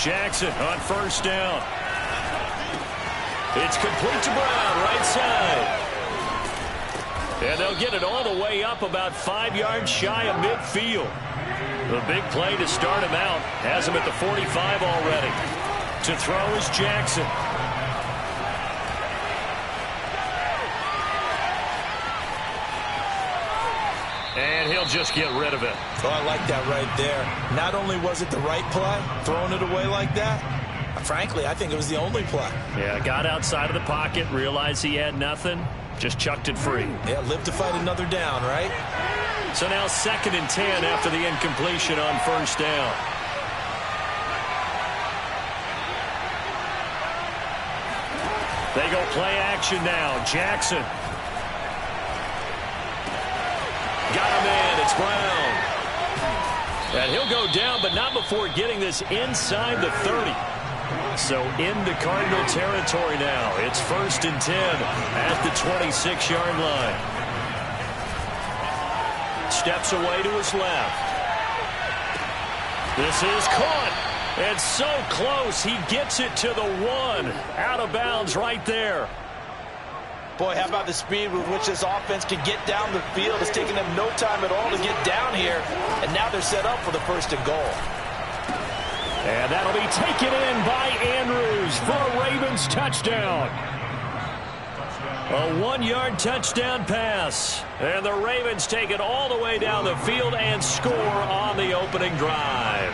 Jackson on first down. It's complete to Brown, right side. And they'll get it all the way up about 5 yards shy of midfield. The big play to start him out has him at the 45 already. To throw is Jackson. And he'll just get rid of it. Oh, I like that right there. Not only was it the right play, throwing it away like that, frankly, I think it was the only play. Yeah, got outside of the pocket, realized he had nothing, just chucked it free. Yeah, live to fight another down, right? So now 2nd and 10 after the incompletion on first down. They go play action now. Jackson. Got him in. It's Brown. And he'll go down, but not before getting this inside the 30. So into Cardinal territory now. It's 1st and 10 at the 26-yard line. Steps away to his left. This is caught. And so close, he gets it to the 1. Out of bounds right there. Boy, how about the speed with which this offense can get down the field? It's taken them no time at all to get down here. And now they're set up for the 1st and goal. And that'll be taken in by Andrews for a Ravens touchdown. A 1-yard touchdown pass. And the Ravens take it all the way down the field and score on the opening drive.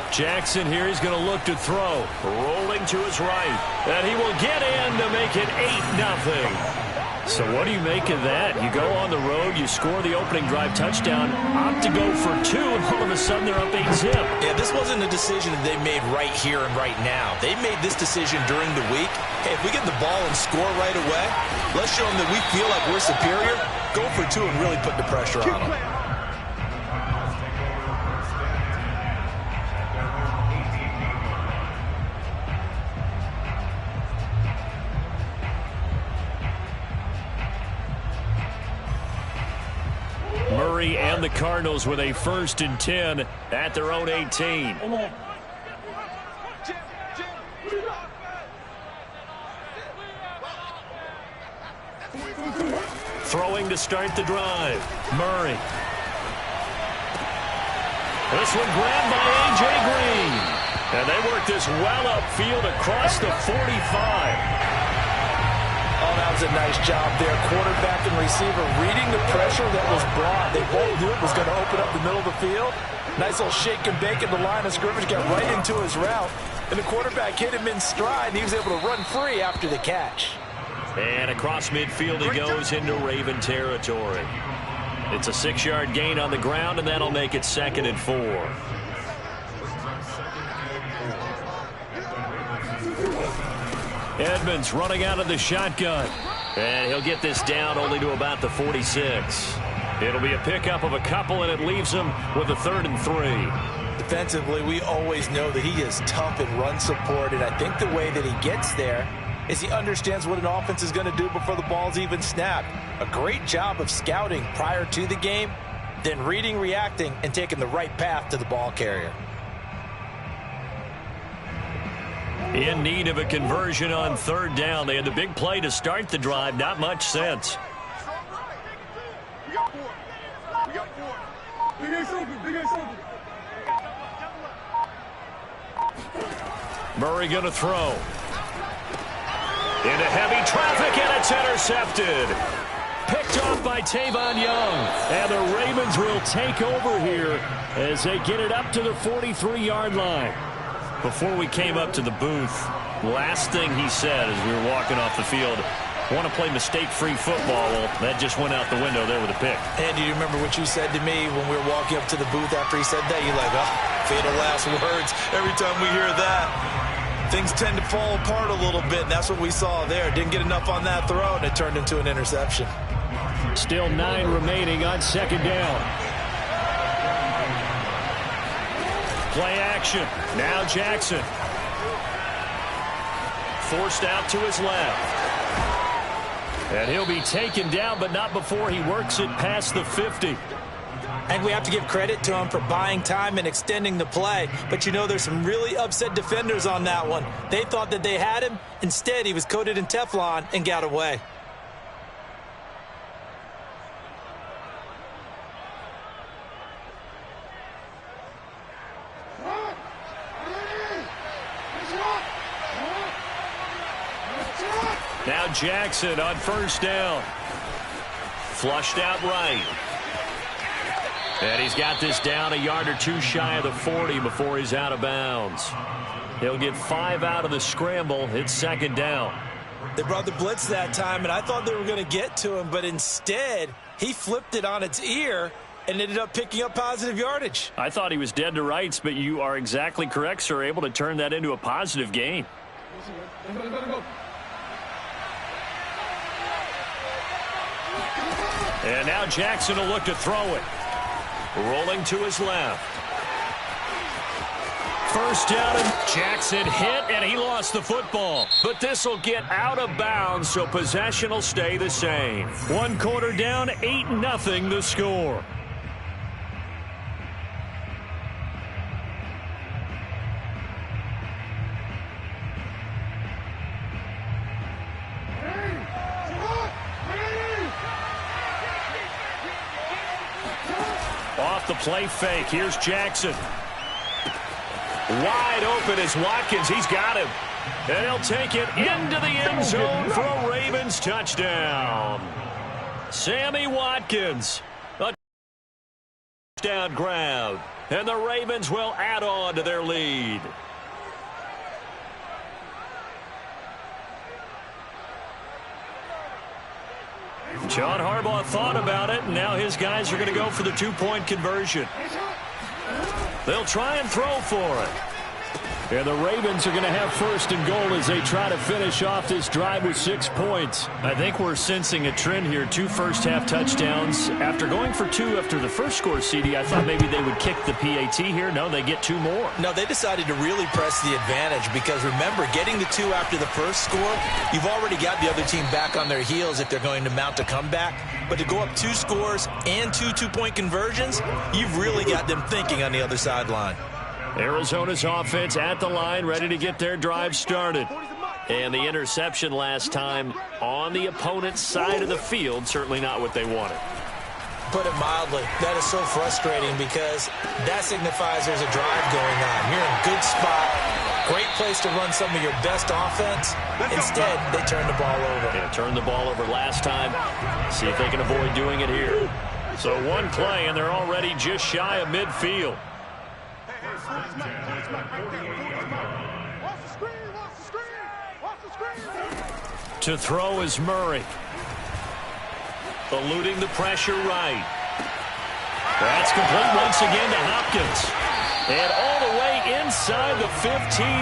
Jackson here is going to look to throw. Rolling to his right. And he will get in to make it 8-0. So what do you make of that? You go on the road, you score the opening drive touchdown, opt to go for 2, and all of a sudden they're up 8-0. Yeah, this wasn't a decision that they made right here and right now. They made this decision during the week. Hey, if we get the ball and score right away, let's show them that we feel like we're superior. Go for 2 and really put the pressure on them. Murray and the Cardinals with a 1st and 10 at their own 18. Throwing to start the drive. Murray. This one grabbed by A.J. Green. And they work this well upfield across the 45. Oh, that was a nice job there. Quarterback and receiver reading the pressure that was brought. They both knew it was going to open up the middle of the field. Nice little shake and bake at the line of scrimmage. Got right into his route. And the quarterback hit him in stride. And he was able to run free after the catch. And across midfield he goes into Raven territory. It's a 6-yard gain on the ground, and that'll make it 2nd and 4. Edmonds running out of the shotgun. And he'll get this down only to about the 46. It'll be a pickup of a couple, and it leaves him with a 3rd and 3. Defensively, we always know that he is tough in run support, and I think the way that he gets there is he understands what an offense is going to do before the ball's even snapped. A great job of scouting prior to the game, then reading, reacting, and taking the right path to the ball carrier. In need of a conversion on 3rd down. They had the big play to start the drive. Not much sense. Murray going to throw. Into heavy traffic, and it's intercepted. Picked off by Tavon Young. And the Ravens will take over here as they get it up to the 43-yard line. Before we came up to the booth, last thing he said as we were walking off the field, want to play mistake-free football. Well, that just went out the window there with a pick. And do you remember what you said to me when we were walking up to the booth after he said that? You're like, oh, fatal last words. Every time we hear that, things tend to fall apart a little bit, and that's what we saw there. Didn't get enough on that throw, and it turned into an interception. Still 9 remaining on 2nd down. Play action. Now Jackson. Forced out to his left. And he'll be taken down, but not before he works it past the 50. I think we have to give credit to him for buying time and extending the play. But you know, there's some really upset defenders on that one. They thought that they had him. Instead, he was coated in Teflon and got away. Now Jackson on first down. Flushed out right. And he's got this down a yard or two shy of the 40 before he's out of bounds. He'll get 5 out of the scramble. It's second down. They brought the blitz that time, and I thought they were going to get to him, but instead he flipped it on its ear and ended up picking up positive yardage. I thought he was dead to rights, but you are exactly correct, sir. Able to turn that into a positive gain. And now Jackson will look to throw it. Rolling to his left. First down, and Jackson hit, and he lost the football. But this will get out of bounds, so possession will stay the same. 1 quarter down, 8-0 the score. Off the play fake. Here's Jackson. Wide open is Watkins. He's got him. And he'll take it into the end zone for a Ravens touchdown. Sammy Watkins. A touchdown grab. And the Ravens will add on to their lead. John Harbaugh thought about it, and now his guys are going to go for the 2-point conversion. They'll try and throw for it. And the Ravens are going to have first and goal as they try to finish off this drive with 6 points. I think we're sensing a trend here. 2 first-half touchdowns. After going for 2 after the first score, CD, I thought maybe they would kick the PAT here. No, they get 2 more. No, they decided to really press the advantage because, remember, getting the 2 after the first score, you've already got the other team back on their heels if they're going to mount a comeback. But to go up 2 scores and 2 2-point conversions, you've really got them thinking on the other sideline. Arizona's offense at the line, ready to get their drive started. And the interception last time on the opponent's side of the field, certainly not what they wanted. Put it mildly, that is so frustrating because that signifies there's a drive going on. You're in a good spot, great place to run some of your best offense. Instead, they turn the ball over. Yeah, turned the ball over last time. See if they can avoid doing it here. So 1 play, and they're already just shy of midfield. To throw is Murray. Eluding the pressure right. That's complete once again to Hopkins. And all the way inside the 15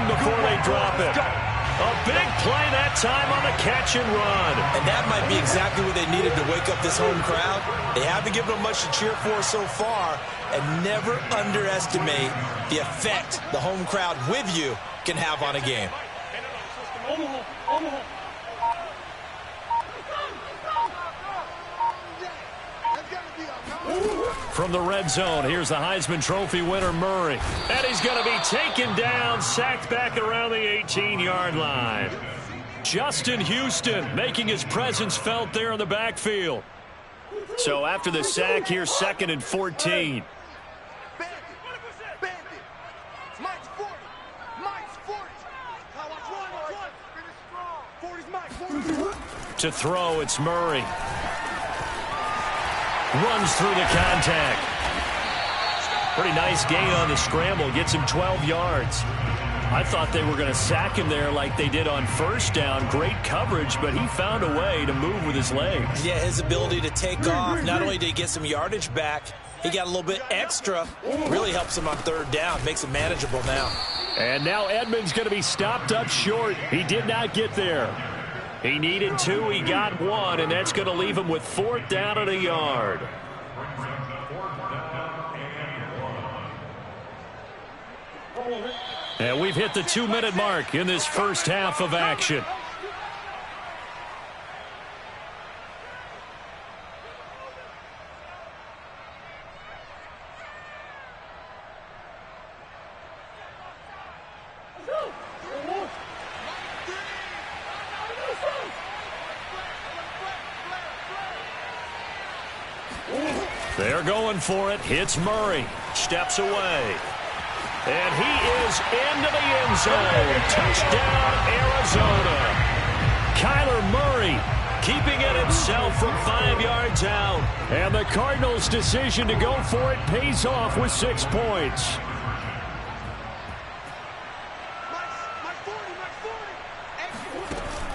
before they drop it. A big play that time on the catch and run. And that might be exactly what they needed to wake up this home crowd. They haven't given them much to cheer for so far. And never underestimate the effect the home crowd with you can have on a game. From the red zone, here's the Heisman Trophy winner, Murray. And he's going to be taken down, sacked back around the 18-yard line. Justin Houston making his presence felt there in the backfield. So after the sack, here's 2nd and 14. To throw, it's Murray. Runs through the contact. Pretty nice gain on the scramble. Gets him 12 yards. I thought they were going to sack him there like they did on first down. Great coverage, but he found a way to move with his legs. Yeah, his ability to take off. Not only did he get some yardage back, he got a little bit extra. Really helps him on 3rd down. Makes it manageable now. And now Edmonds going to be stopped up short. He did not get there. He needed 2, he got 1, and that's going to leave him with 4th down and a yard. And we've hit the 2-minute mark in this first half of action. They're going for it. It's Murray. Steps away. And he is into the end zone. Touchdown, Arizona. Kyler Murray keeping it himself from 5 yards out. And the Cardinals' decision to go for it pays off with 6 points.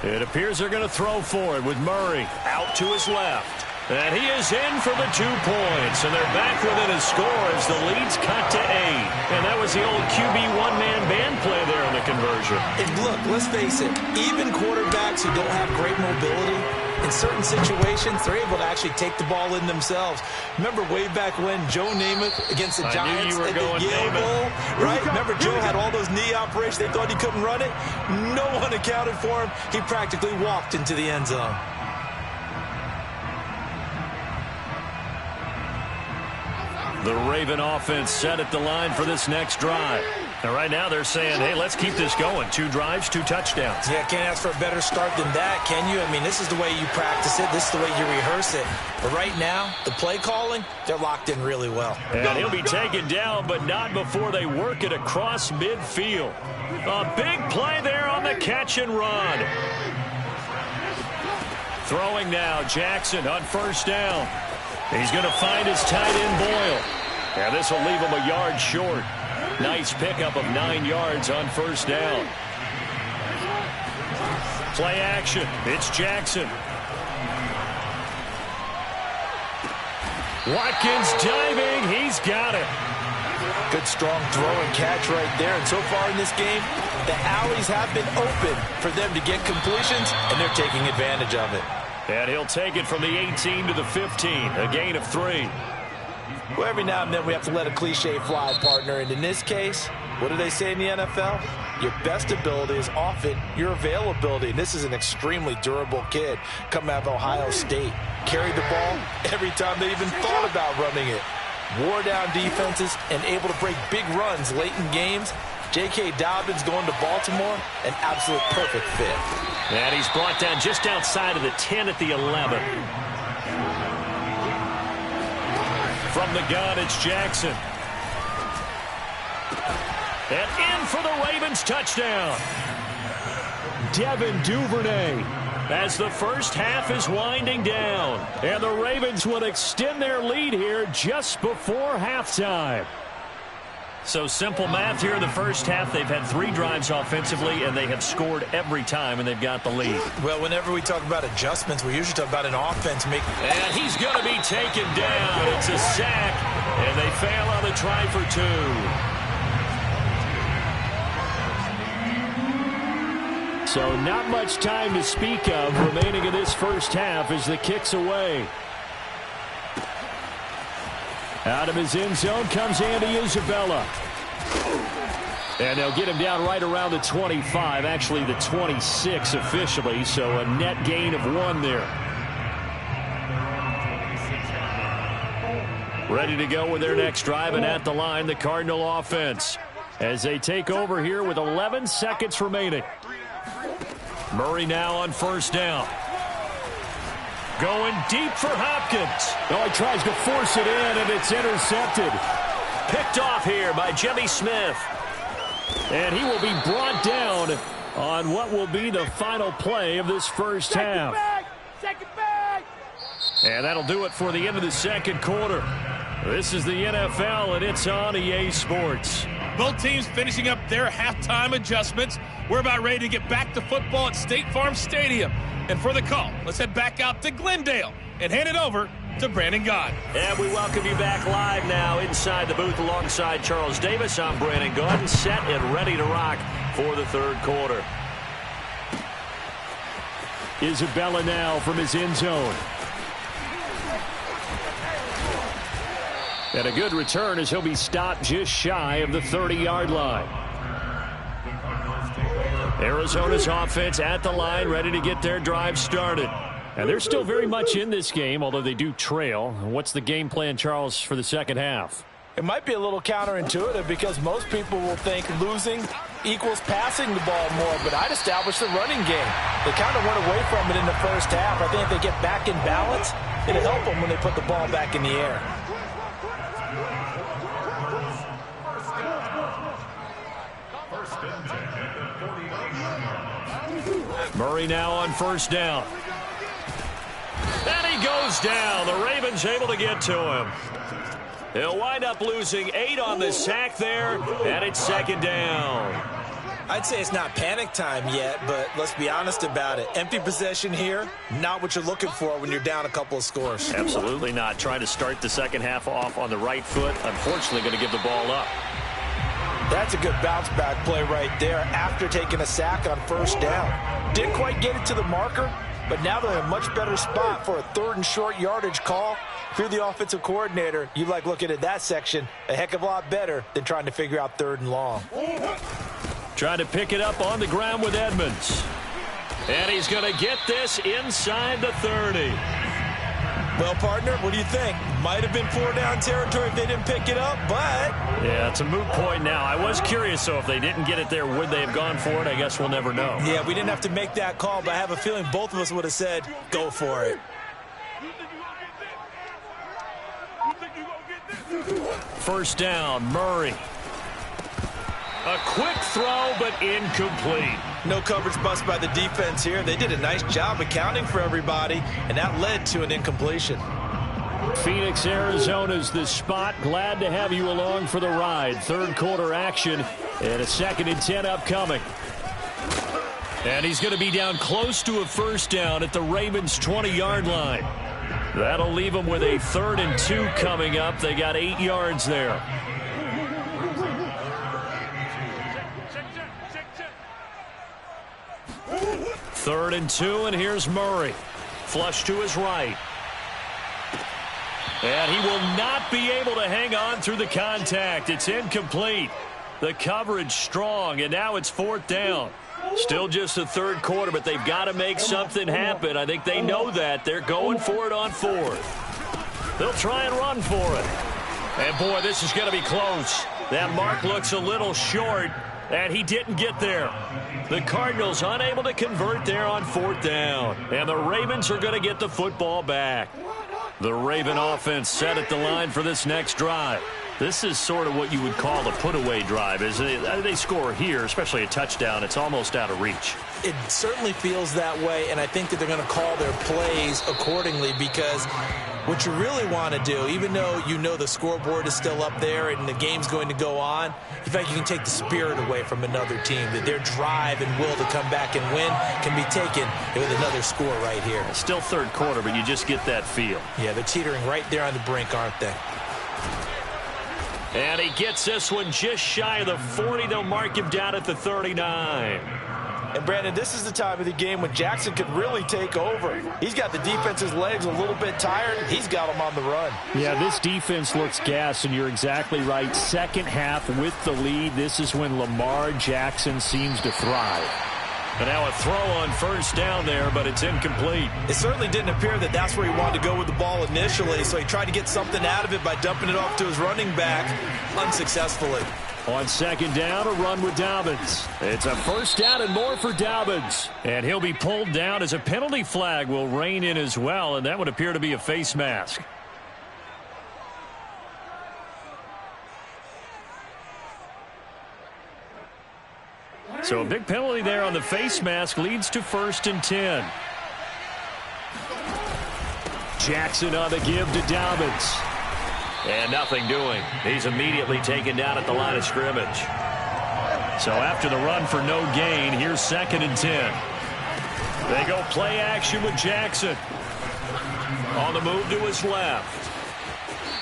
It appears they're going to throw for it with Murray out to his left. And he is in for the 2 points. And they're back within a score as the lead's cut to 8. And that was the old QB one-man band play there in the conversion. And look, let's face it, even quarterbacks who don't have great mobility, in certain situations, they're able to actually take the ball in themselves. Remember way back when Joe Namath against the Giants at the Yale Bowl, right? Remember Joe had all those knee operations. They thought he couldn't run it. No one accounted for him. He practically walked into the end zone. The Raven offense set at the line for this next drive. And right now they're saying, hey, let's keep this going. 2 drives, 2 touchdowns. Yeah, can't ask for a better start than that, can you? I mean, this is the way you practice it. This is the way you rehearse it. But right now, the play calling, they're locked in really well. And he'll be taken down, but not before they work it across midfield. A big play there on the catch and run. Throwing now, Jackson on first down. He's going to find his tight end Boyle. And this will leave him a yard short. Nice pickup of 9 yards on first down. Play action. It's Jackson. Watkins diving. He's got it. Good strong throw and catch right there. And so far in this game, the alleys have been open for them to get completions, and they're taking advantage of it. And he'll take it from the 18 to the 15, a gain of 3. Well, every now and then we have to let a cliche fly, partner. And in this case, what do they say in the NFL? Your best ability is often your availability. And this is an extremely durable kid coming out of Ohio State. Carried the ball every time they even thought about running it. Wore down defenses and able to break big runs late in games. J.K. Dobbins going to Baltimore, an absolute perfect fit. And he's brought down just outside of the 10 at the 11. From the gun, it's Jackson. And in for the Ravens touchdown. Devin Duvernay as the first half is winding down. And the Ravens will extend their lead here just before halftime. So simple math here in the first half. They've had 3 drives offensively, and they have scored every time, and they've got the lead. Well, whenever we talk about adjustments, we usually talk about an offense making... And he's going to be taken down. It's a sack, and they fail on the try for 2. So not much time to speak of remaining in this first half as the kick's away. Out of his end zone comes Andy Isabella. And they'll get him down right around the 25, actually the 26 officially, so a net gain of 1 there. Ready to go with their next drive, and at the line, the Cardinal offense as they take over here with 11 seconds remaining. Murray now on first down. Going deep for Hopkins. Oh, he tries to force it in, and it's intercepted. Picked off here by Jimmy Smith. And he will be brought down on what will be the final play of this first half. And that'll do it for the end of the second quarter. This is the NFL, and it's on EA Sports. Both teams finishing up their halftime adjustments. We're about ready to get back to football at State Farm Stadium. And for the call, let's head back out to Glendale and hand it over to Brandon Gaudin. And we welcome you back live now inside the booth alongside Charles Davis. I'm Brandon Gaudin, set and ready to rock for the third quarter. Isabella now from his end zone. And a good return as he'll be stopped just shy of the 30-yard line. Arizona's offense at the line, ready to get their drive started. And they're still very much in this game, although they do trail. What's the game plan, Charles, for the second half? It might be a little counterintuitive because most people will think losing equals passing the ball more, but I'd establish the running game. They kind of went away from it in the first half. I think if they get back in balance, it'll help them when they put the ball back in the air. Murray now on first down. And he goes down. The Ravens able to get to him. He'll wind up losing 8 on the sack there, and it's second down. I'd say it's not panic time yet, but let's be honest about it. Empty possession here, not what you're looking for when you're down a couple of scores. Absolutely not. Trying to start the second half off on the right foot. Unfortunately, going to give the ball up. That's a good bounce-back play right there after taking a sack on first down. Didn't quite get it to the marker, but now they're in a much better spot for a 3rd and short yardage call. If you're the offensive coordinator, you like looking at that section a heck of a lot better than trying to figure out 3rd and long. Trying to pick it up on the ground with Edmonds. And he's going to get this inside the 30. Well, partner, what do you think? Might have been 4-down territory if they didn't pick it up, but... Yeah, it's a moot point now. I was curious, so if they didn't get it there, would they have gone for it? I guess we'll never know. Yeah, we didn't have to make that call, but I have a feeling both of us would have said, go for it. First down, Murray. A quick throw, but incomplete. No coverage bust by the defense here. They did a nice job accounting for everybody, and that led to an incompletion. Phoenix, Arizona's the spot. Glad to have you along for the ride. 3rd quarter action and a 2nd and 10 upcoming. And he's going to be down close to a first down at the Ravens' 20-yard line. That'll leave them with a 3rd and 2 coming up. They got 8 yards there. Third and 2, and here's Murray. Flush to his right. And he will not be able to hang on through the contact. It's incomplete. The coverage strong, and now it's 4th down. Still just the 3rd quarter, but they've got to make something happen. I think they know that. They're going for it on 4th. They'll try and run for it. And, boy, this is going to be close. That mark looks a little short, and he didn't get there. The Cardinals unable to convert there on 4th down. And the Ravens are going to get the football back. The Raven offense set at the line for this next drive. This is sort of what you would call a put-away drive, isn't it? They score here, especially a touchdown. It's almost out of reach. It certainly feels that way, and I think that they're going to call their plays accordingly, because what you really want to do, even though you know the scoreboard is still up there and the game's going to go on, in fact, you can take the spirit away from another team, that their drive and will to come back and win can be taken with another score right here. Still 3rd quarter, but you just get that feel. Yeah, they're teetering right there on the brink, aren't they? And he gets this one just shy of the 40. They'll mark him down at the 39. And, Brandon, this is the time of the game when Jackson could really take over. He's got the defense's legs a little bit tired. He's got them on the run. Yeah, this defense looks gassed, and you're exactly right. Second half with the lead, this is when Lamar Jackson seems to thrive. And now a throw on first down there, but it's incomplete. It certainly didn't appear that that's where he wanted to go with the ball initially, so he tried to get something out of it by dumping it off to his running back unsuccessfully. On second down, a run with Dobbins. It's a first down and more for Dobbins. And he'll be pulled down as a penalty flag will rein in as well, and that would appear to be a face mask. So a big penalty there on the face mask leads to 1st and 10. Jackson on the give to Dobbins. And nothing doing. He's immediately taken down at the line of scrimmage. So after the run for no gain, here's 2nd and 10. They go play action with Jackson. On the move to his left.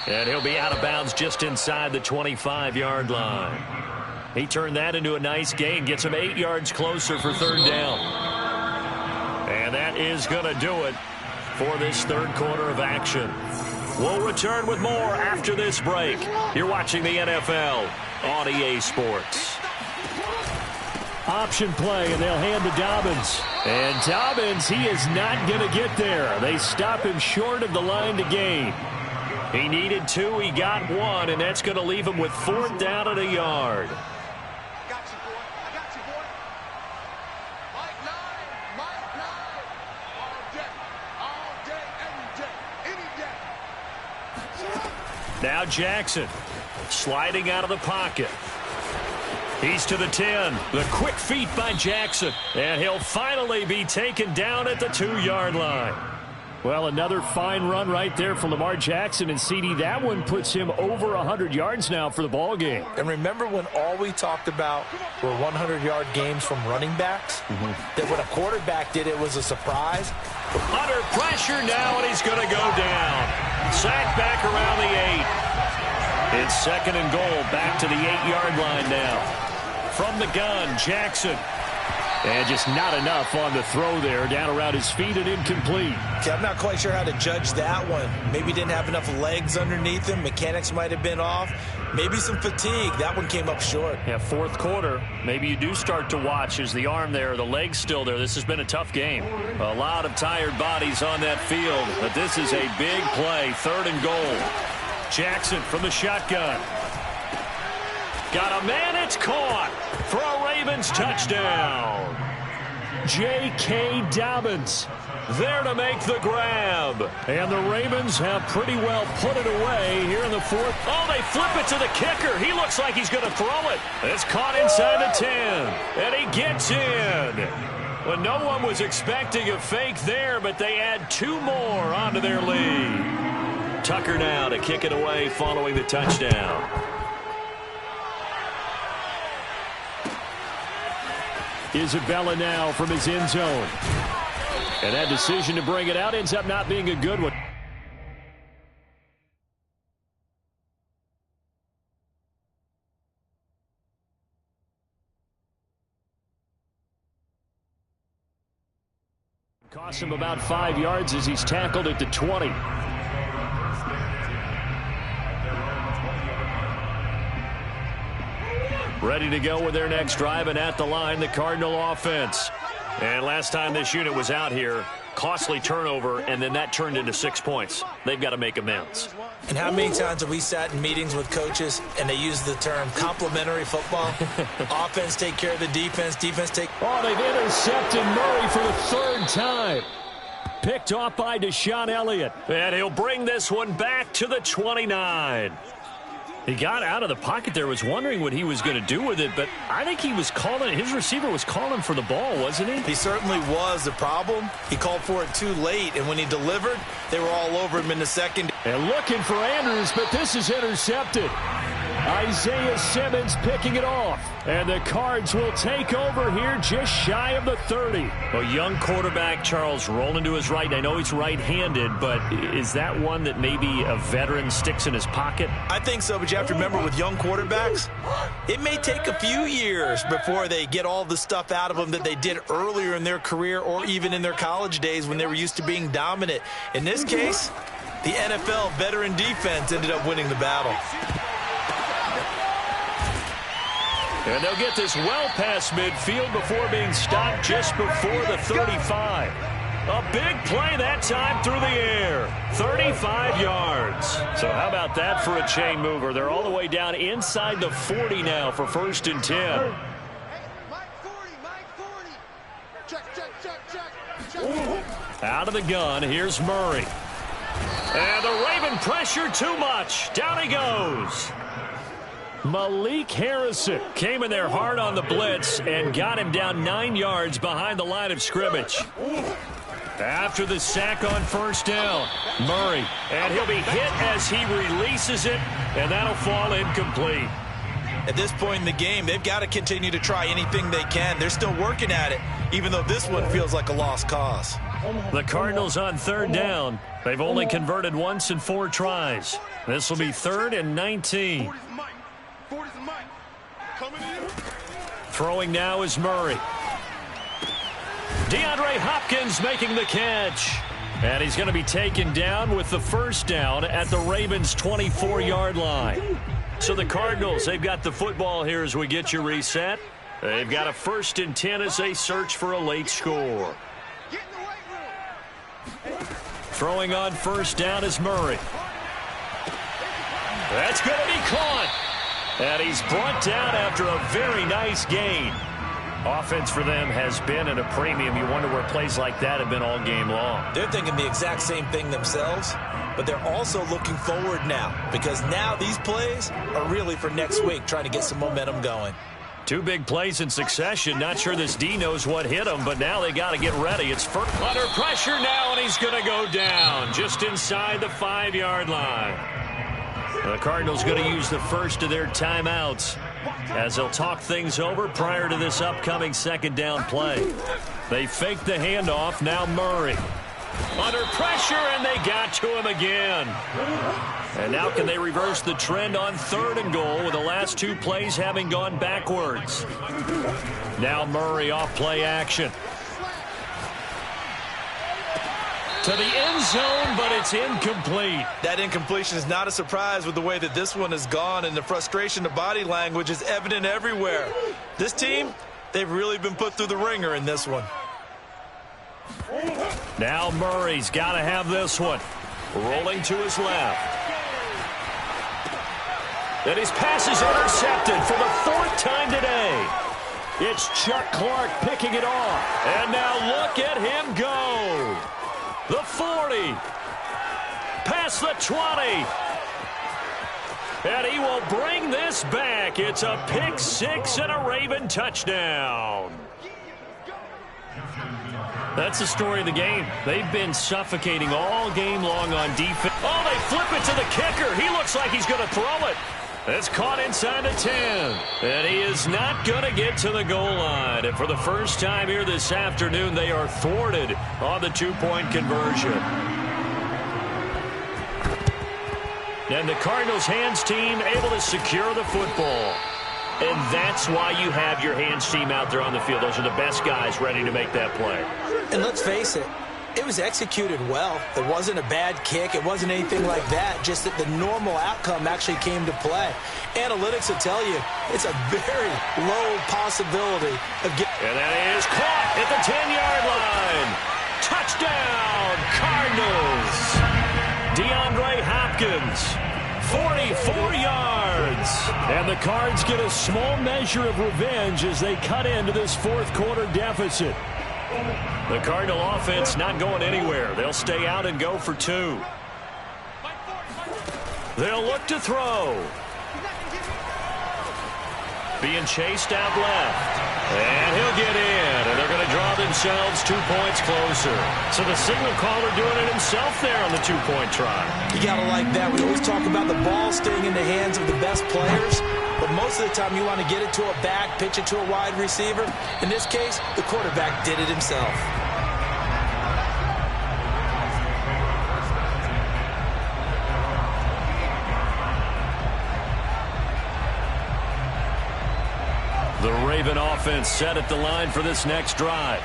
And he'll be out of bounds just inside the 25-yard line. He turned that into a nice gain, gets him 8 yards closer for 3rd down. And that is going to do it for this 3rd quarter of action. We'll return with more after this break. You're watching the NFL on EA Sports. Option play, and they'll hand to Dobbins. And Dobbins, he is not going to get there. They stop him short of the line to gain. He needed 2, he got 1, and that's going to leave him with 4th down and a yard. Now Jackson sliding out of the pocket. He's to the 10. The quick feet by Jackson. And he'll finally be taken down at the 2-yard line. Well, another fine run right there for Lamar Jackson. And CD, that one puts him over 100 yards now for the ball game. And remember when all we talked about were 100-yard games from running backs? That when a quarterback did it was a surprise. Under pressure now, and he's going to go down. Sacked back around the 8. It's 2nd and goal, back to the 8-yard line now. From the gun, Jackson. And just not enough on the throw there. Down around his feet and incomplete. Okay, I'm not quite sure how to judge that one. Maybe didn't have enough legs underneath him. Mechanics might have been off. Maybe some fatigue. That one came up short. Yeah, 4th quarter. Maybe you do start to watch as the arm there, the leg's still there. This has been a tough game. A lot of tired bodies on that field. But this is a big play. 3rd and goal. Jackson from the shotgun. Got a man, it's caught for a Ravens touchdown. J.K. Dobbins there to make the grab. And the Ravens have pretty well put it away here in the 4th. Oh, they flip it to the kicker. He looks like he's going to throw it. It's caught inside the 10. And he gets in. Well, no one was expecting a fake there, but they add 2 more onto their lead. Tucker now to kick it away following the touchdown. Isabella now from his end zone. And that decision to bring it out ends up not being a good one. Cost him about 5 yards as he's tackled at the 20. Ready to go with their next drive, and at the line, the Cardinal offense. And last time this unit was out here, costly turnover, and then that turned into 6 points. They've got to make amends. And how many times have we sat in meetings with coaches and they use the term complementary football? Offense take care of the defense, defense take... Oh, they've intercepted Murray for the 3rd time. Picked off by Deshaun Elliott. And he'll bring this one back to the 29. He got out of the pocket there, was wondering what he was going to do with it, but I think he was calling, his receiver was calling for the ball, wasn't he? He certainly was. The problem, he called for it too late, and when he delivered, they were all over him in the second. And looking for Andrews, but this is intercepted. Isaiah Simmons picking it off. And the Cards will take over here just shy of the 30. A young quarterback, Charles, rolling to his right. And I know he's right-handed, but is that one that maybe a veteran sticks in his pocket? I think so, but you have to remember with young quarterbacks, it may take a few years before they get all the stuff out of them that they did earlier in their career or even in their college days when they were used to being dominant. In this case, the NFL veteran defense ended up winning the battle. And they'll get this well past midfield before being stopped just before the 35. A big play that time through the air. 35 yards. So how about that for a chain mover? They're all the way down inside the 40 now for 1st and 10. Out of the gun, here's Murray. And the Raven pressure too much. Down he goes. Malik Harrison came in there hard on the blitz and got him down 9 yards behind the line of scrimmage. After the sack on 1st down, Murray, and he'll be hit as he releases it, and that'll fall incomplete. At this point in the game, they've got to continue to try anything they can. They're still working at it, even though this one feels like a lost cause. The Cardinals on 3rd down. They've only converted once in 4 tries. This will be 3rd and 19. Throwing now is Murray. DeAndre Hopkins making the catch. And he's going to be taken down with the 1st down at the Ravens' 24-yard line. So the Cardinals, they've got the football here as we get you reset. They've got a 1st and 10 as they search for a late score. Throwing on 1st down is Murray. That's going to be caught. And he's brought down after a very nice gain. Offense for them has been at a premium. You wonder where plays like that have been all game long. They're thinking the exact same thing themselves. but they're also looking forward now, because now these plays are really for next week, trying to get some momentum going. 2 big plays in succession. Not sure this D knows what hit him, but now they got to get ready. It's first under pressure now, and he's going to go down just inside the 5-yard line. The Cardinals going to use the first of their timeouts as they'll talk things over prior to this upcoming second down play. They fake the handoff. Now Murray under pressure, and they got to him again. And now can they reverse the trend on 3rd and goal with the last 2 plays having gone backwards? Now Murray off play action. To the end zone, but it's incomplete. That incompletion is not a surprise with the way that this one has gone, and the frustration, the body language is evident everywhere. This team, they've really been put through the ringer in this one. Now Murray's got to have this one. Rolling to his left. And his pass is intercepted for the 4th time today. It's Chuck Clark picking it off. And now look at him go. The 40. Past the 20. And he will bring this back. It's a pick 6 and a Raven touchdown. That's the story of the game. They've been suffocating all game long on defense. Oh, they flip it to the kicker. He looks like he's going to throw it. It's caught inside the 10. And he is not going to get to the goal line. And for the first time here this afternoon, they are thwarted on the 2-point conversion. And the Cardinals' hands team able to secure the football. And that's why you have your hands team out there on the field. Those are the best guys ready to make that play. And let's face it, it was executed well. It wasn't a bad kick. It wasn't anything like that. Just that the normal outcome actually came to play. Analytics will tell you it's a very low possibility of getting. And that is caught at the 10-yard line. Touchdown, Cardinals. DeAndre Hopkins, 44 yards. And the Cards get a small measure of revenge as they cut into this 4th quarter deficit. The Cardinal offense not going anywhere. They'll stay out and go for 2. They'll look to throw. Being chased out left. And he'll get in. And they're going to draw themselves 2 points closer. So the signal caller doing it himself there on the 2-point try. You got to like that. We always talk about the ball staying in the hands of the best players. But most of the time you want to get it to a back, pitch it to a wide receiver. In this case, the quarterback did it himself. The Raven offense set at the line for this next drive.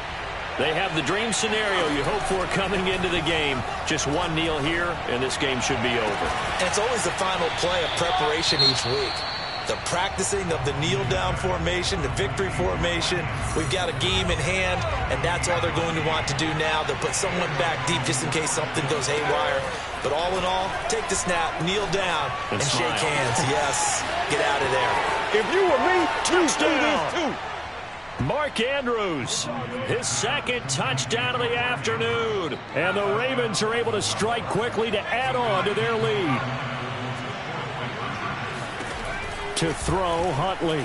They have the dream scenario you hope for coming into the game. Just one kneel here, and this game should be over. And it's always the final play of preparation each week. The practicing of the kneel-down formation, the victory formation. We've got a game in hand, and that's all they're going to want to do now. They'll put someone back deep just in case something goes haywire. But all in all, take the snap, kneel down, and shake hands. Yes, get out of there. If you were me, touchdown. Mark Andrews, his 2nd touchdown of the afternoon. And the Ravens are able to strike quickly to add on to their lead. To throw, Huntley.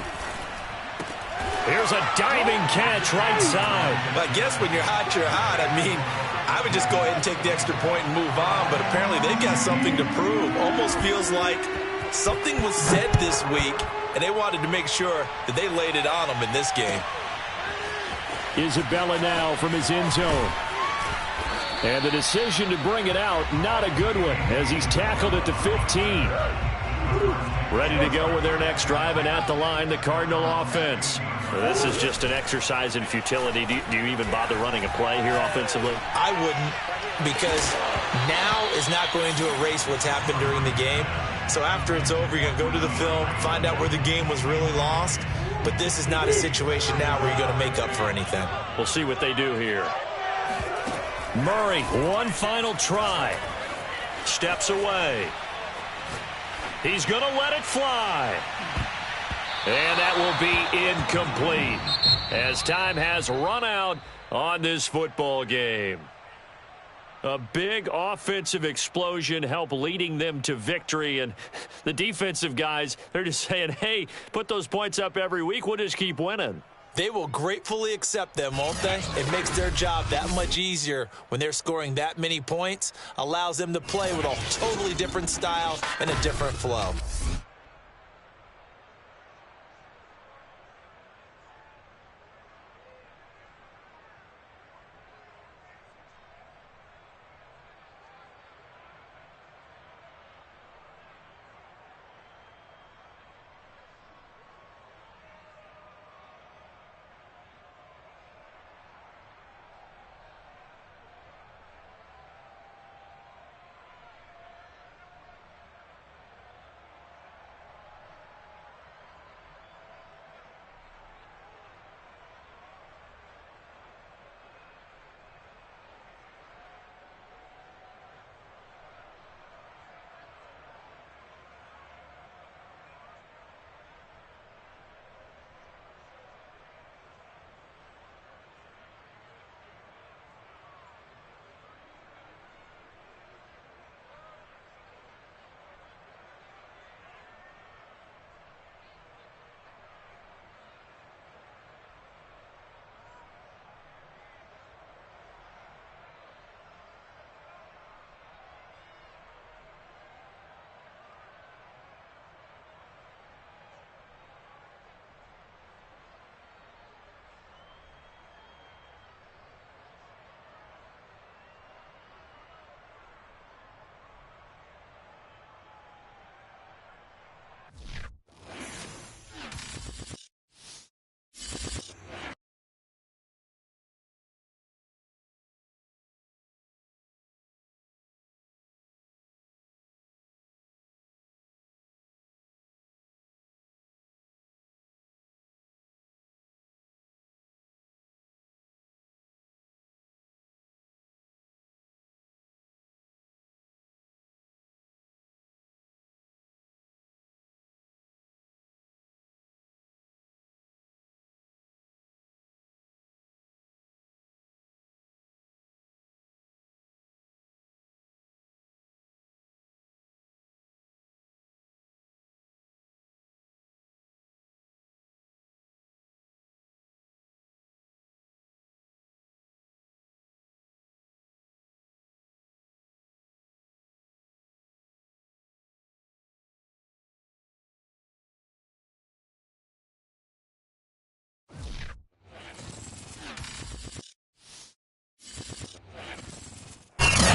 Here's a diving catch right side. But I guess when you're hot, you're hot. I mean, I would just go ahead and take the extra point and move on. But apparently they've got something to prove. Almost feels like something was said this week, and they wanted to make sure that they laid it on them in this game. Isabella now from his end zone. And the decision to bring it out, not a good one, as he's tackled at the 15. Ready to go with their next drive, and at the line, the Cardinal offense. Well, this is just an exercise in futility. Do you even bother running a play here offensively? I wouldn't, because now is not going to erase what's happened during the game. So after it's over, you're going to go to the film, find out where the game was really lost. But this is not a situation now where you're going to make up for anything. We'll see what they do here. Murray, one final try. Steps away. He's going to let it fly. And that will be incomplete as time has run out on this football game. A big offensive explosion helped leading them to victory. And the defensive guys, they're just saying, hey, put those points up every week. We'll just keep winning. They will gratefully accept them, won't they? It makes their job that much easier when they're scoring that many points. Allows them to play with a totally different style and a different flow.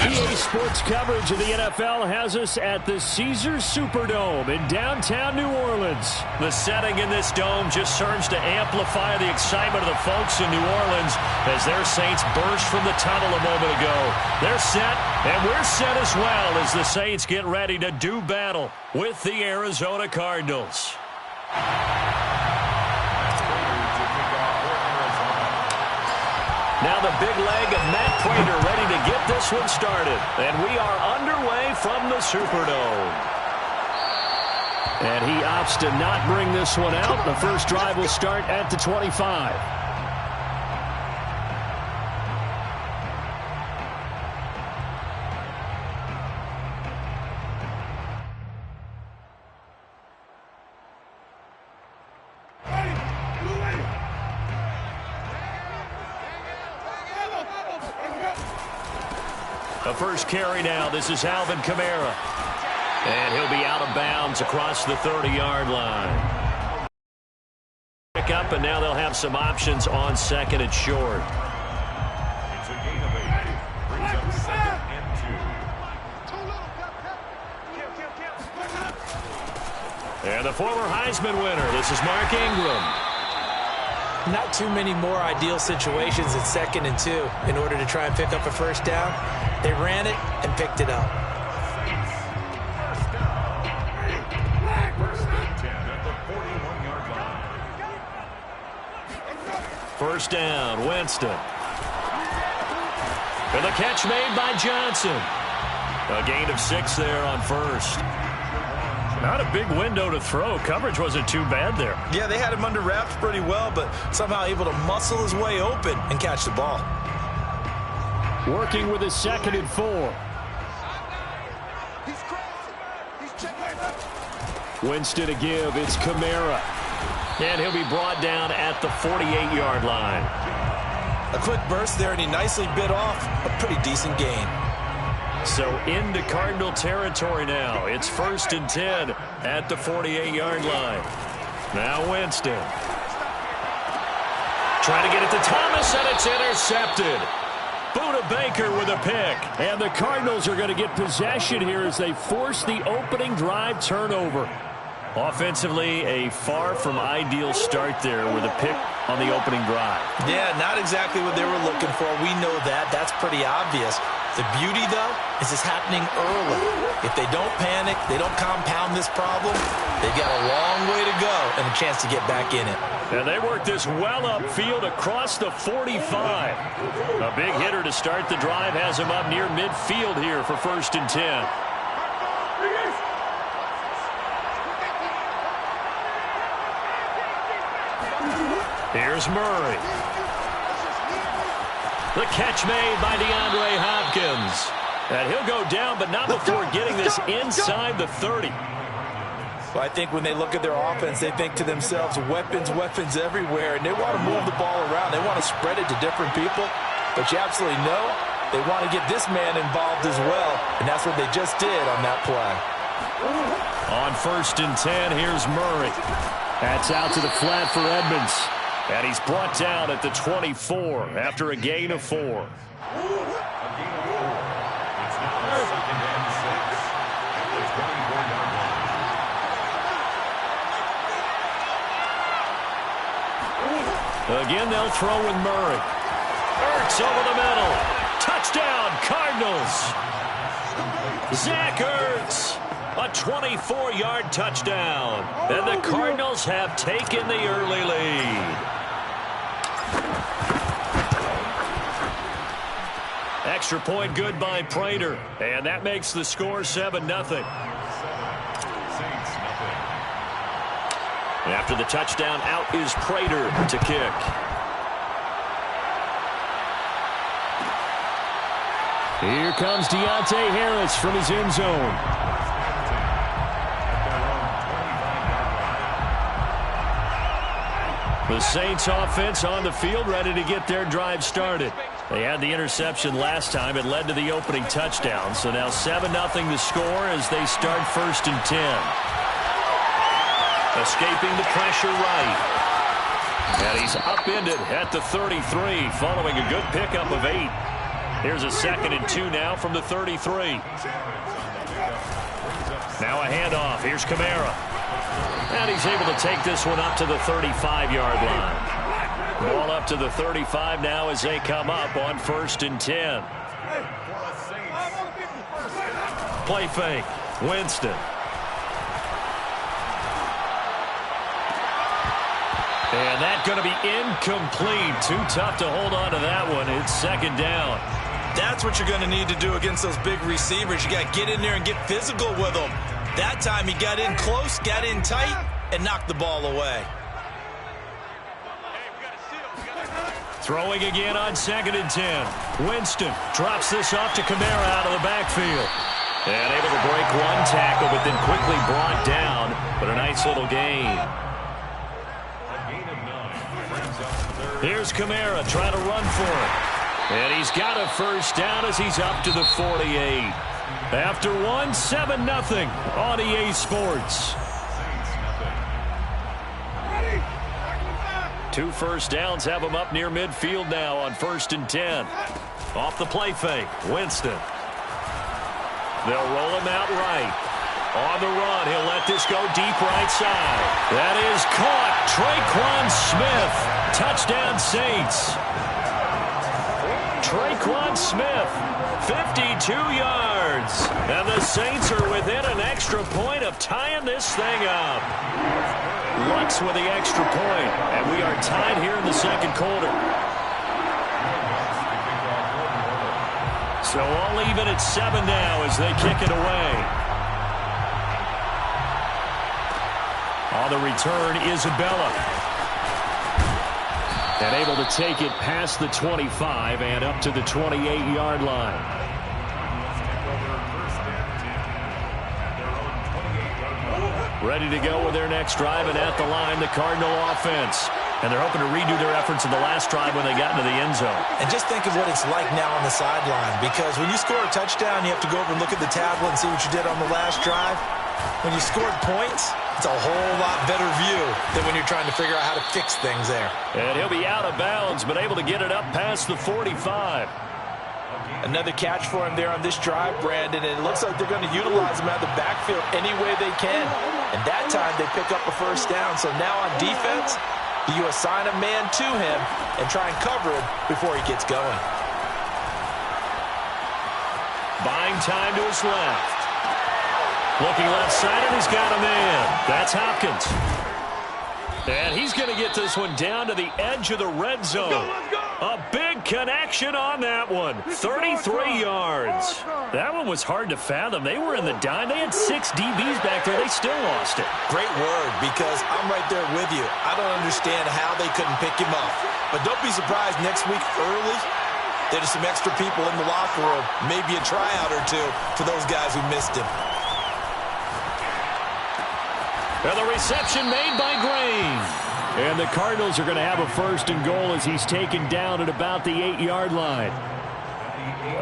EA Sports coverage of the NFL has us at the Caesars Superdome in downtown New Orleans. The setting in this dome just serves to amplify the excitement of the folks in New Orleans as their Saints burst from the tunnel a moment ago. They're set, and we're set as well as the Saints get ready to do battle with the Arizona Cardinals. Now the big leg of Matt Pratt ready to get this one started. And we are underway from the Superdome. And he opts to not bring this one out. The first drive will start at the 25. The first carry now. This is Alvin Kamara. And he'll be out of bounds across the 30-yard line. Pick up, and now they'll have some options on second and short. It's a gain of 8. Brings up 2nd and 2. And the former Heisman winner. This is Mark Ingram. Not too many more ideal situations at 2nd and 2 in order to try and pick up a first down. They ran it and picked it up. First and 10 at the 41-yard line. First down, Winston. And the catch made by Johnson. A gain of 6 there on first. Not a big window to throw. Coverage wasn't too bad there. Yeah, they had him under wraps pretty well, but somehow able to muscle his way open and catch the ball. Working with his 2nd and 4. Winston to give. It's Kamara. And he'll be brought down at the 48-yard line. A quick burst there, and he nicely bit off a pretty decent gain. So into Cardinal territory now. It's 1st and 10 at the 48-yard line. Now Winston. Trying to get it to Thomas, and it's intercepted. Buda Baker with a pick. And the Cardinals are going to get possession here as they force the opening drive turnover. Offensively, a far from ideal start there with a pick on the opening drive. Yeah, not exactly what they were looking for. We know that. That's pretty obvious. The beauty, though, is it's happening early. If they don't panic, they don't compound this problem, they've got a long way to go and a chance to get back in it. And they work this well upfield across the 45. A big hitter to start the drive has him up near midfield here for 1st and 10. Here's Murray. The catch made by DeAndre Hopkins. And he'll go down, but not before getting this inside the 30. Well, I think when they look at their offense, they think to themselves, weapons, weapons everywhere, and they want to move the ball around. They want to spread it to different people. But you absolutely know they want to get this man involved as well, and that's what they just did on that play. On 1st and 10, here's Murray. That's out to the flat for Edmonds. And he's brought down at the 24 after a gain of 4. Again, they'll throw with Murray. Ertz over the middle. Touchdown, Cardinals. Zach Ertz. A 24-yard touchdown. And the Cardinals have taken the early lead. Extra point good by Prater. And that makes the score 7-0. After the touchdown, out is Prater to kick. Here comes Deontay Harris from his end zone. The Saints offense on the field, ready to get their drive started. They had the interception last time. It led to the opening touchdown. So now 7-0 the score as they start 1st and 10. Escaping the pressure right. And he's upended at the 33 following a good pickup of 8. Here's a 2nd and 2 now from the 33. Now a handoff. Here's Kamara. And he's able to take this one up to the 35-yard line. Ball up to the 35 now as they come up on 1st and 10. Play fake. Winston. And that's going to be incomplete. Too tough to hold on to that one. It's 2nd down. That's what you're going to need to do against those big receivers. You got to get in there and get physical with them. That time he got in close, got in tight, and knocked the ball away. Throwing again on 2nd and 10. Winston drops this off to Kamara out of the backfield. And able to break one tackle, but then quickly brought down. But a nice little gain. Here's Kamara trying to run for it. And he's got a 1st down as he's up to the 48. After 7-0 on EA Sports. 2 first downs have him up near midfield now on 1st and 10. Off the play fake, Winston. They'll roll him out right. On the run, he'll let this go deep right side. That is caught. Traquan Smith. Touchdown Saints. Traquan Smith, 52 yards. And the Saints are within an extra point of tying this thing up. Lux with the extra point, and we are tied here in the 2nd quarter. So all even at 7 now as they kick it away. On the return, Isabella. And able to take it past the 25 and up to the 28-yard line. Ready to go with their next drive, and at the line, the Cardinal offense. And they're hoping to redo their efforts in the last drive when they got into the end zone. And just think of what it's like now on the sideline, because when you score a touchdown, you have to go over and look at the tablet and see what you did on the last drive. When you scored points, it's a whole lot better view than when you're trying to figure out how to fix things there. And he'll be out of bounds, but able to get it up past the 45. Another catch for him there on this drive, Brandon, and it looks like they're going to utilize him out of the backfield any way they can. And that time they pick up a first down. So now on defense, you assign a man to him and try and cover him before he gets going. Buying time to his left. Looking left side, and he's got a man. That's Hopkins. And he's going to get this one down to the edge of the red zone. A big connection on that one. 33 yards. That one was hard to fathom. They were in the dime. They had 6 DBs back there. They still lost it. Great word, because I'm right there with you. I don't understand how they couldn't pick him up. But don't be surprised next week early, there's some extra people in the locker room. Maybe a tryout or two for those guys who missed him. And the reception made by Green. And the Cardinals are going to have a first and goal as he's taken down at about the 8-yard line.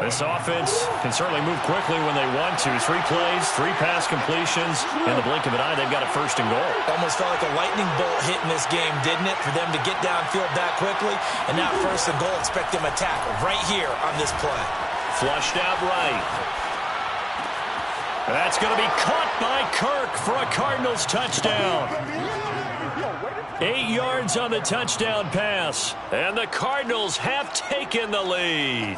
This offense can certainly move quickly when they want to. 3 plays, 3 pass completions. In the blink of an eye, they've got a first and goal. Almost felt like a lightning bolt hit in this game, didn't it? For them to get downfield that quickly. And now first and goal, expect them to tackle right here on this play. Flushed out right. That's going to be caught by Kirk for a Cardinals touchdown. 8 yards on the touchdown pass. And the Cardinals have taken the lead.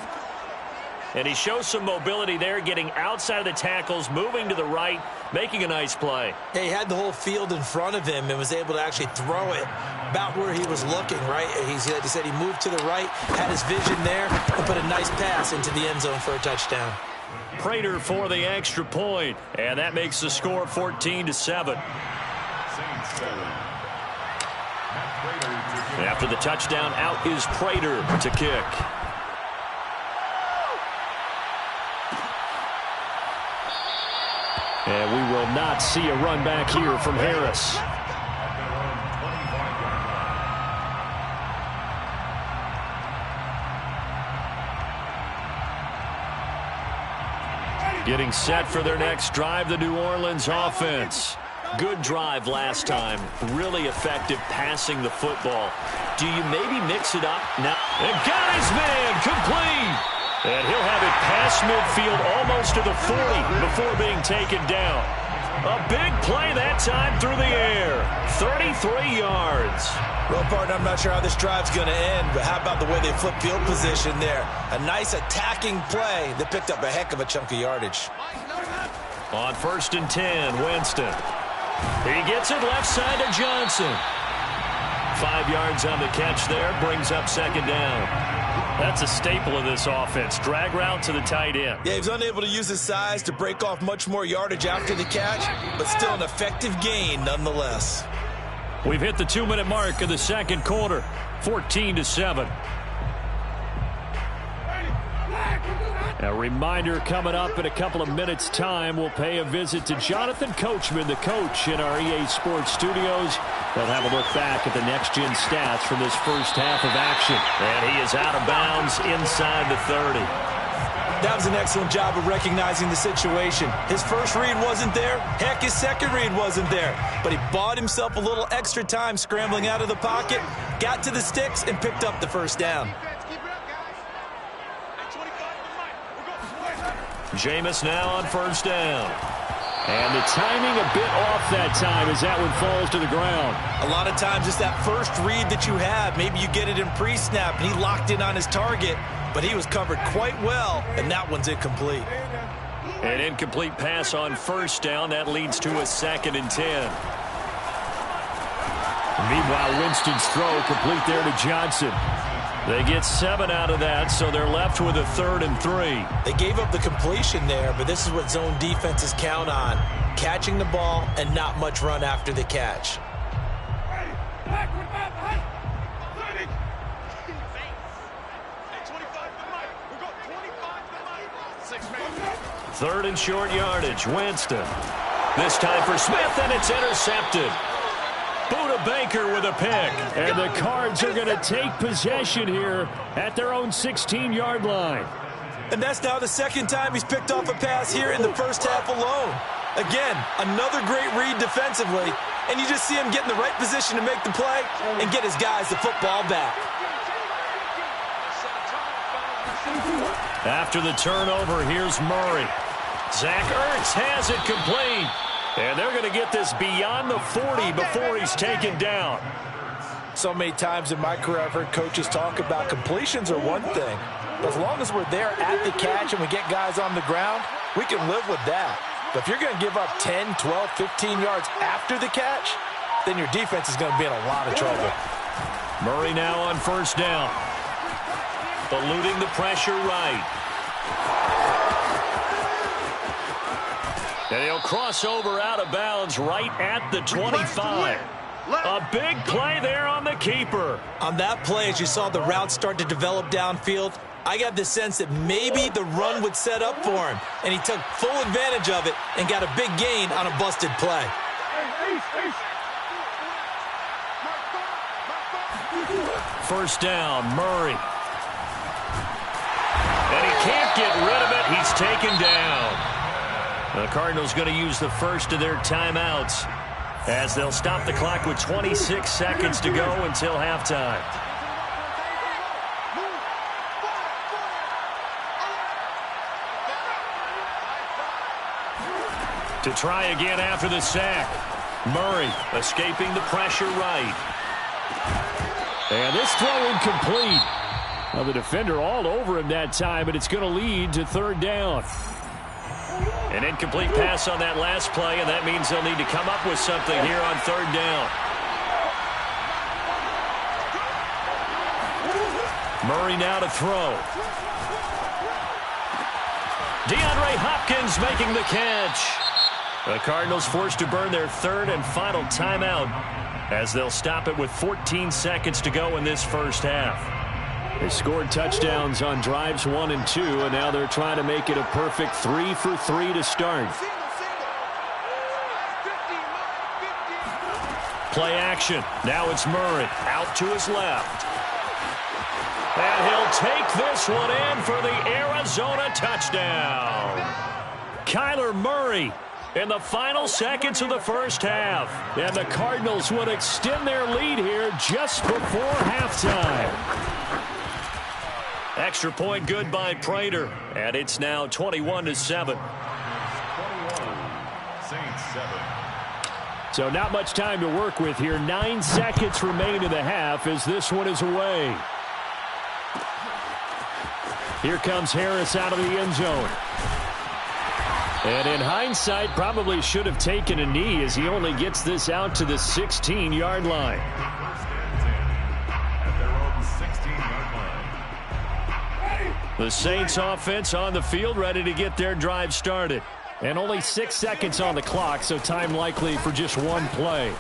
And he shows some mobility there, getting outside of the tackles, moving to the right, making a nice play. Yeah, he had the whole field in front of him and was able to actually throw it about where he was looking, right? He said he moved to the right, had his vision there, and put a nice pass into the end zone for a touchdown. Prater for the extra point, and that makes the score 14-7. After the touchdown, out is Prater to kick. And we will not see a run back here from Harris. Getting set for their next drive, the New Orleans offense. Good drive last time. Really effective passing the football. Do you maybe mix it up now? And got his man complete. And he'll have it past midfield almost to the 40 before being taken down. A big play that time through the air. 33 yards. Well, partner, I'm not sure how this drive's going to end, but how about the way they flip field position there? A nice attacking play that picked up a heck of a chunk of yardage. On 1st and 10, Winston. He gets it left side to Johnson. 5 yards on the catch there, brings up second down. That's a staple of this offense. Drag route to the tight end. Yeah, he was unable to use his size to break off much more yardage after the catch, but still an effective gain nonetheless. We've hit the 2-minute mark of the second quarter, 14-7. A reminder coming up in a couple of minutes' time, we'll pay a visit to Jonathan Coachman, the coach in our EA Sports studios. They'll have a look back at the next-gen stats from this first half of action. And he is out of bounds inside the 30. That was an excellent job of recognizing the situation. His first read wasn't there. Heck, his second read wasn't there. But he bought himself a little extra time scrambling out of the pocket, got to the sticks, and picked up the first down. Jameis now on first down. And the timing a bit off that time as that one falls to the ground. A lot of times it's that first read that you have. Maybe you get it in pre-snap and he locked in on his target, but he was covered quite well, and that one's incomplete. An incomplete pass on first down. That leads to a 2nd and 10. Meanwhile, Winston's throw complete there to Johnson. They get 7 out of that, so they're left with a 3rd and 3. They gave up the completion there, but this is what zone defenses count on. Catching the ball and not much run after the catch. Third and short yardage. Winston. This time for Smith, and it's intercepted. Buda Baker with a pick. And the Cards are going to take possession here at their own 16-yard line. And that's now the second time he's picked off a pass here in the first half alone. Again, another great read defensively, and you just see him get in the right position to make the play and get his guys the football back. After the turnover, here's Murray. Zach Ertz has it complete. And they're going to get this beyond the 40 before he's taken down. So many times in my career, I've heard coaches talk about completions are one thing. But as long as we're there at the catch and we get guys on the ground, we can live with that. But if you're going to give up 10, 12, 15 yards after the catch, then your defense is going to be in a lot of trouble. Murray now on first down. Eluding the pressure right. And he'll cross over out of bounds right at the 25. A big play there on the keeper. On that play, as you saw the route start to develop downfield, I got the sense that maybe the run would set up for him, and he took full advantage of it and got a big gain on a busted play. First down, Murray. And he can't get rid of it. He's taken down. The Cardinals going to use the first of their timeouts as they'll stop the clock with 26 seconds to go until halftime. To try again after the sack. Murray escaping the pressure right. And this throw incomplete. Well, the defender all over him that time, but it's going to lead to third down. An incomplete pass on that last play, and that means they'll need to come up with something here on third down. Murray now to throw. DeAndre Hopkins making the catch. The Cardinals forced to burn their third and final timeout as they'll stop it with 14 seconds to go in this first half. They scored touchdowns on drives 1 and 2, and now they're trying to make it a perfect 3 for 3 to start. Play action. Now it's Murray out to his left. And he'll take this one in for the Arizona touchdown. Kyler Murray in the final seconds of the first half. And the Cardinals would extend their lead here just before halftime. Extra point good by Prater, and it's now 21-7. So not much time to work with here. 9 seconds remaining in the half as this one is away. Here comes Harris out of the end zone. And in hindsight, probably should have taken a knee as he only gets this out to the 16-yard line. The Saints offense on the field ready to get their drive started. And only 6 seconds on the clock, so time likely for just one play.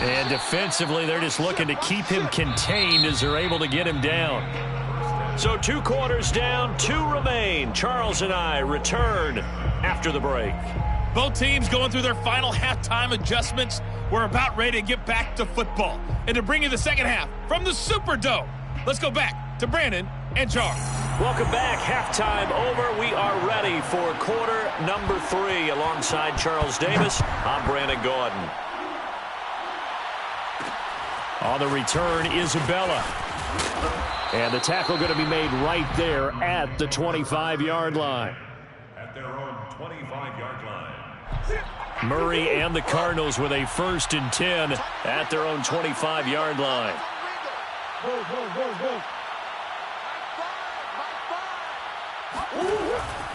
And defensively, they're just looking to keep him contained as they're able to get him down. So 2 quarters down, 2 remain. Charles and I return after the break. Both teams going through their final halftime adjustments. We're about ready to get back to football. And to bring you the second half from the Superdome, let's go back to Brandon and Charles. Welcome back. Halftime over. We are ready for quarter number 3. Alongside Charles Davis, I'm Brandon Gordon. On the return, Isabella. And the tackle going to be made right there at the 25-yard line. At their own 25-yard line. Murray and the Cardinals with a 1st and 10 at their own 25-yard line.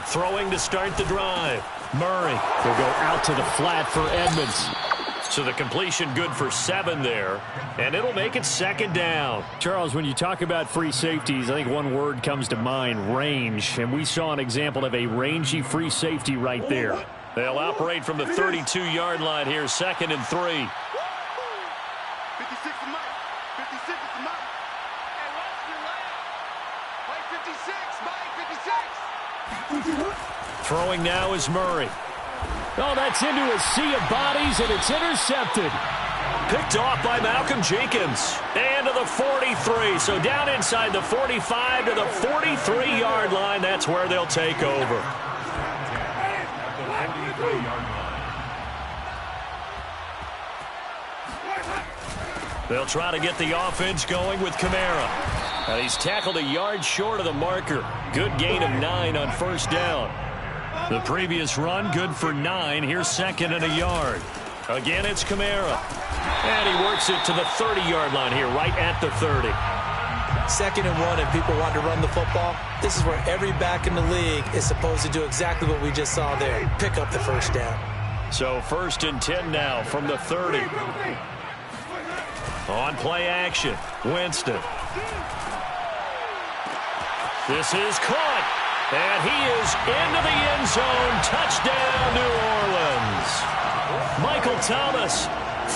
Throwing to start the drive. Murray will go out to the flat for Edmonds. So the completion good for 7 there, and it'll make it 2nd down. Charles, when you talk about free safeties, I think one word comes to mind, range. And we saw an example of a rangy free safety right there. They'll operate from the 32-yard line here, 2nd and 3. 56 is Mike. 56 is Mike. Hey, watch your left. Mike 56. Mike 56. Throwing now is Murray. Oh, that's into a sea of bodies, and it's intercepted. Picked off by Malcolm Jenkins. And to the 43. So down inside the 45 to the 43-yard line. That's where they'll take over. They'll try to get the offense going with Kamara. And he's tackled a yard short of the marker. Good gain of 9 on first down. The previous run, good for 9. Here's second and a yard. Again, it's Kamara. And he works it to the 30-yard line here, right at the 30. Second and 1, and people want to run the football. This is where every back in the league is supposed to do exactly what we just saw there. Pick up the first down. So first and 10 now from the 30. On play action, Winston. This is caught, and he is into the end zone. Touchdown, New Orleans. Michael Thomas,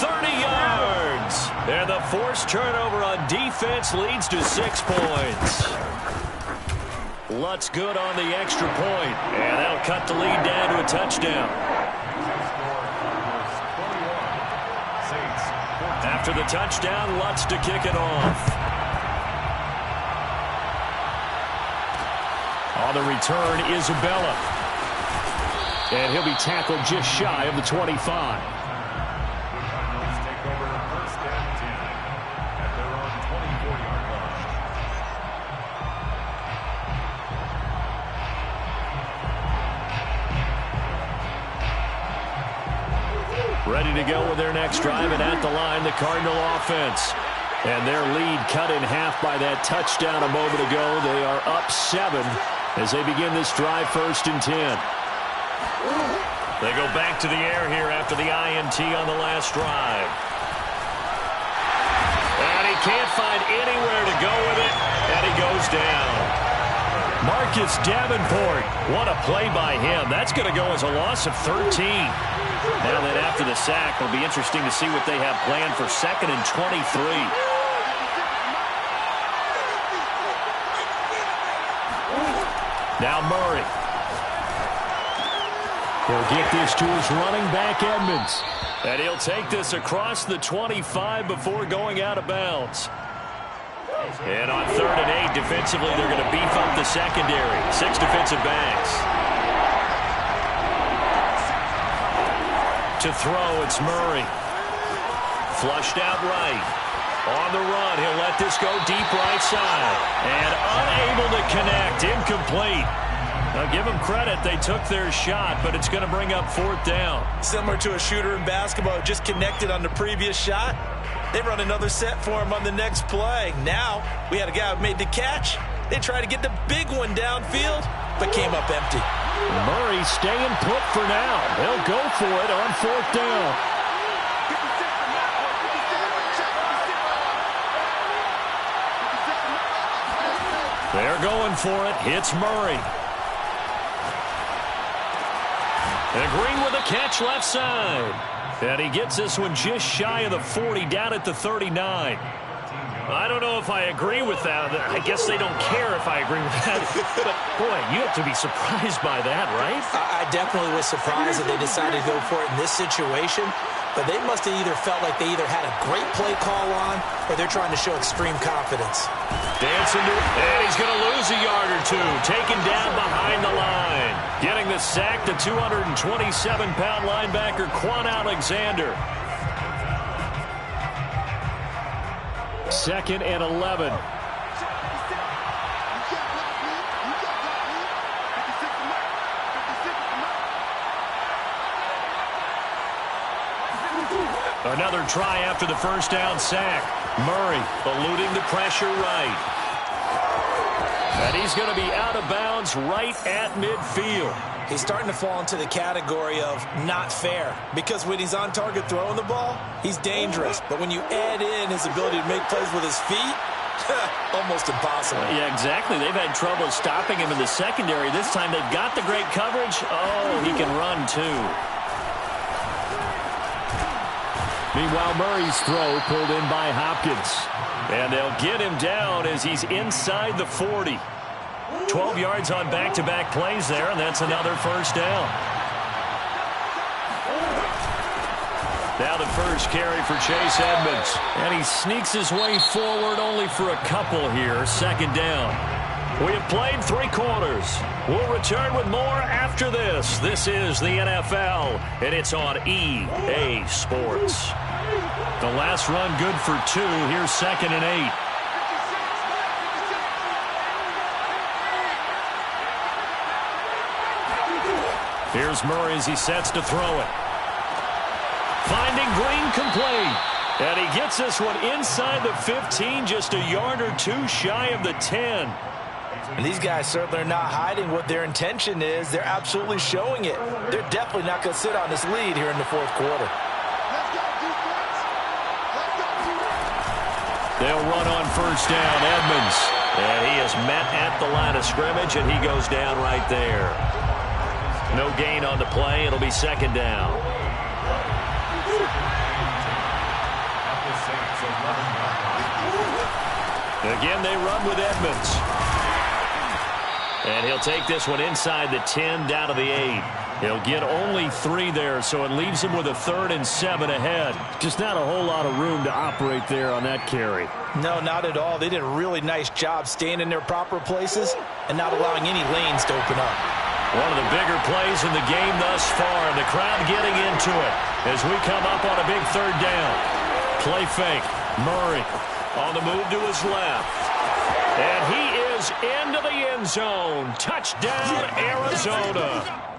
30 yards. And the forced turnover on defense leads to 6 points. Lutz good on the extra point, and that'll cut the lead down to a touchdown. After the touchdown, Lutz to kick it off. On the return, Isabella. And he'll be tackled just shy of the 25. Take over first and 10 at their own 24-yard line. Ready to go with their next drive, and at the line, the Cardinal offense. And their lead cut in half by that touchdown a moment ago. They are up 7 as they begin this drive, first and 10. They go back to the air here after the INT on the last drive. And he can't find anywhere to go with it, and he goes down. Marcus Davenport, what a play by him. That's going to go as a loss of 13. Now that after the sack, it'll be interesting to see what they have planned for second and 23. Now Murray. He'll get this to his running back, Edmonds. And he'll take this across the 25 before going out of bounds. And on 3rd and 8, defensively, they're going to beef up the secondary. 6 defensive backs. To throw, it's Murray. Flushed out right. On the run, he'll let this go deep right side. And unable to connect, incomplete. Now give them credit, they took their shot, but it's going to bring up 4th down. Similar to a shooter in basketball, just connected on the previous shot. They run another set for him on the next play. Now, we had a guy who made the catch. They tried to get the big one downfield, but came up empty. Murray staying put for now. They'll go for it on 4th down. They're going for it. Hits Murray. And Green with a catch left side. And he gets this one just shy of the 40, down at the 39. I don't know if I agree with that. I guess they don't care if I agree with that. But, boy, you have to be surprised by that, right? I definitely was surprised that they decided to go for it in this situation. But they must have either felt like they either had a great play call on or they're trying to show extreme confidence. Dancing to it, and he's going to lose a yard or two. Taken down behind the line. Getting the sack, the 227-pound linebacker, Quan Alexander. 2nd and 11. Another try after the first down sack. Murray eluding the pressure right. And he's going to be out of bounds right at midfield. He's starting to fall into the category of not fair, because when he's on target throwing the ball, he's dangerous. But when you add in his ability to make plays with his feet, almost impossible. Yeah, exactly. They've had trouble stopping him in the secondary. This time they've got the great coverage. Oh, he can run too. Meanwhile, Murray's throw pulled in by Hopkins. And they'll get him down as he's inside the 40. 12 yards on back-to-back plays there, and that's another first down. Now the first carry for Chase Edmonds. And he sneaks his way forward only for a couple here. Second down. We have played 3 quarters. We'll return with more after this. This is the NFL, and it's on EA Sports. The last run good for 2. Here's 2nd and 8. Here's Murray as he sets to throw it. Finding Green complete. And he gets this one inside the 15, just a yard or 2 shy of the 10. And these guys certainly are not hiding what their intention is. They're absolutely showing it. They're definitely not going to sit on this lead here in the 4th quarter. They'll run on first down, Edmonds. And he is met at the line of scrimmage, and he goes down right there. No gain on the play. It'll be 2nd down. Again, they run with Edmonds. And he'll take this one inside the 10, down to the 8. He'll get only 3 there, so it leaves him with a 3rd and 7 ahead. Just not a whole lot of room to operate there on that carry. No, not at all. They did a really nice job staying in their proper places and not allowing any lanes to open up. One of the bigger plays in the game thus far, and the crowd getting into it as we come up on a big 3rd down. Play fake. Murray on the move to his left. And he is into the end zone. Touchdown, Arizona.